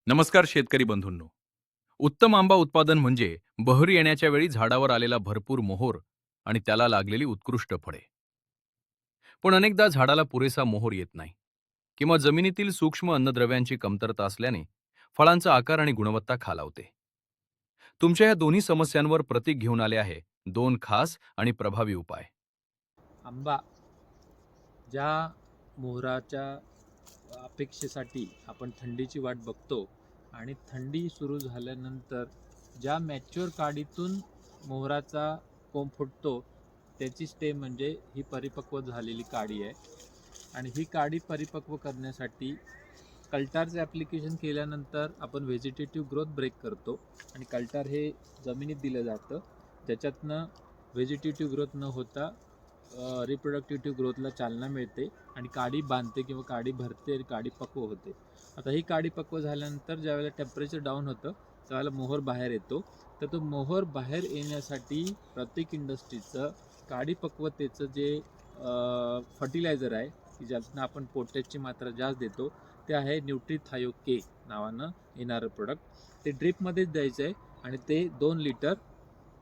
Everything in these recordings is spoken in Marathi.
नमस्कार शेतकरी बंधूंनो. उत्तम आंबा उत्पादन म्हणजे बहर येण्याच्या वेळी झाडावर आलेला भरपूर मोहोर आणि त्याला लागलेली उत्कृष्ट फळे. पण अनेकदा झाडाला पुरेसा मोहोर येत नाही किंवा जमिनीतील सूक्ष्म अन्नद्रव्यांची कमतरता असल्याने फळांचा आकार आणि गुणवत्ता खालावते. तुमच्या या दोन्ही समस्यांवर प्रतीक घेऊन आले आहे दोन खास आणि प्रभावी उपाय. आंबा ज्या मोहराच्या अपेक्षेसाठी आपण थंडीची वाट बघतो आणि थंडी सुरू झाल्यानंतर ज्या मॅच्युअर काडीतून मोहराचा कोंब फुटतो त्याची स्टेम म्हणजे ही परिपक्व झालेली काडी आहे. आणि ही काडी परिपक्व करण्यासाठी कल्टारचं ॲप्लिकेशन केल्यानंतर आपण व्हेजिटेटिव्ह ग्रोथ ब्रेक करतो आणि कल्टार हे जमिनीत दिलं जातं, ज्याच्यातनं व्हेजिटेटिव्ह ग्रोथ न होता रिप्रोडक्टिव्ह ग्रोथला चालना मिळते आणि काडी बांधते किंवा काडी भरते आणि काडी पक्व होते. आता ही काडी पक्व झाल्यानंतर ज्यावेळेला टेम्परेचर डाऊन होतं त्यावेळेला मोहोर बाहेर येतो. तर तो मोहोर बाहेर येण्यासाठी प्रत्येक इंडस्ट्रीचं काडी पक्वतेचं जे फर्टिलायझर आहे की ज्यातनं आपण पोटॅशची मात्रा जास्त देतो ते आहे न्यूट्रीथायो के नावानं येणारं प्रोडक्ट. ते ड्रिपमध्येच द्यायचं आहे आणि ते 2 लिटर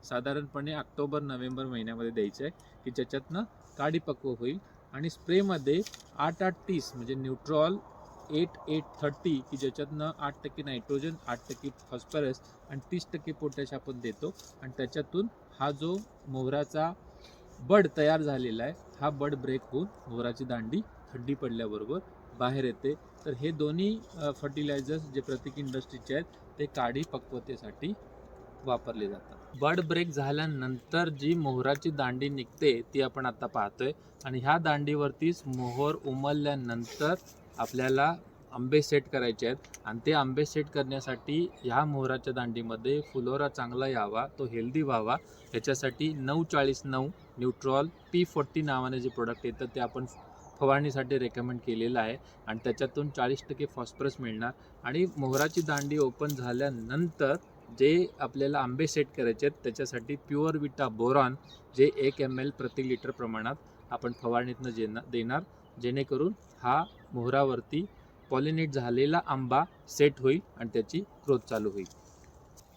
साधारणपणे ऑक्टोबर-नोव्हेंबर महिन्यामध्ये द्यायचं आहे की ज्याच्यातनं काडी पक्व होईल. आणि स्प्रेमध्ये 8-8-30 म्हणजे न्यूट्रॉल 8-8-30 की ज्याच्यातनं 8% नायट्रोजन, 8% फॉस्फरस आणि 30% पोटॅश आपण देतो. आणि त्याच्यातून हा जो मोहराचा बड तयार झालेला आहे हा बड ब्रेक होऊन मोहराची दांडी थंडी पडल्याबरोबर बाहेर येते. तर हे दोन्ही फर्टिलायझर्स जे प्रत्येक इंडस्ट्रीचे आहेत ते काडी पक्वतेसाठी वापरले जातात. बड ब्रेक झाल्यानंतर जी मोहराची दांडी निघते ती आपण आता पाहतोय आणि ह्या दांडीवरतीच मोहोर उमलल्यानंतर आपल्याला आंबे सेट करायचे आहेत. आणि ते आंबे सेट करण्यासाठी ह्या मोहराच्या दांडीमध्ये फुलोरा चांगला यावा, तो हेल्दी व्हावा, याच्यासाठी 9-40-9 न्यूट्रॉल P40 नावाने जे प्रोडक्ट येतं ते आपण फवारणीसाठी रेकमेंड केलेलं आहे. आणि त्याच्यातून 40% फॉस्फरस मिळणार. आणि मोहराची दांडी ओपन झाल्यानंतर जे आपल्याला आंबे सेट करायचे आहेत त्याच्यासाठी प्युअर विटा बोरॉन जे 1 ml प्रति लिटर प्रमाणात आपण फवारणीतनं देणार, जेणेकरून हा मोहरावरती पॉलिनेट झालेला आंबा सेट होईल आणि त्याची ग्रोथ चालू होईल.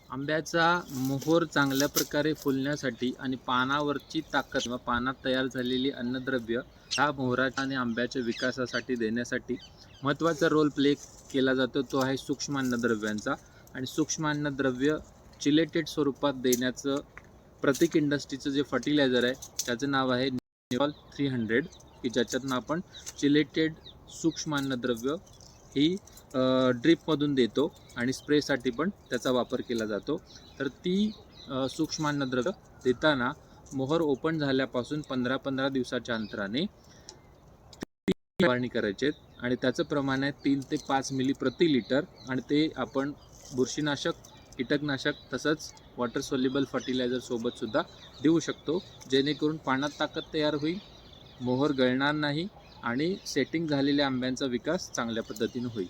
आंब्याचा मोहोर चांगल्या प्रकारे फुलण्यासाठी आणि पानावरची ताकद किंवा पानात तयार झालेली अन्नद्रव्य ह्या मोहराच्या आणि आंब्याच्या विकासासाठी देण्यासाठी महत्त्वाचा रोल प्ले केला जातो, तो आहे सूक्ष्म अन्नद्रव्यांचा. आणि सूक्ष्म अन्नद्रव्य चिलेटेड स्वरूपात देण्याचं प्रत्येक इंडस्ट्रीचं जे फर्टिलायझर आहे त्याचं नाव आहे न्यूट्रॉल 300 की ज्याच्यातनं आपण चिलेटेड सूक्ष्म अन्नद्रव्य ही ड्रिपमधून देतो आणि स्प्रेसाठी पण त्याचा वापर केला जातो. तर ती सूक्ष्म अन्नद्रव्य देताना मोहर ओपन झाल्यापासून 15-15 दिवसाच्या अंतराने फवारणी करायचे आहेत आणि त्याचं प्रमाण आहे 3 ते 5 मिली प्रति लिटर. आणि ते आपण बुरशीनाशक, कीटकनाशक तसंच वॉटर सोल्युबल फर्टिलायझर सोबतसुद्धा देऊ शकतो, जेणेकरून पानात ताकद तयार होईल, मोहर गळणार नाही आणि सेटिंग झालेल्या आंब्यांचा विकास चांगल्या पद्धतीने होईल.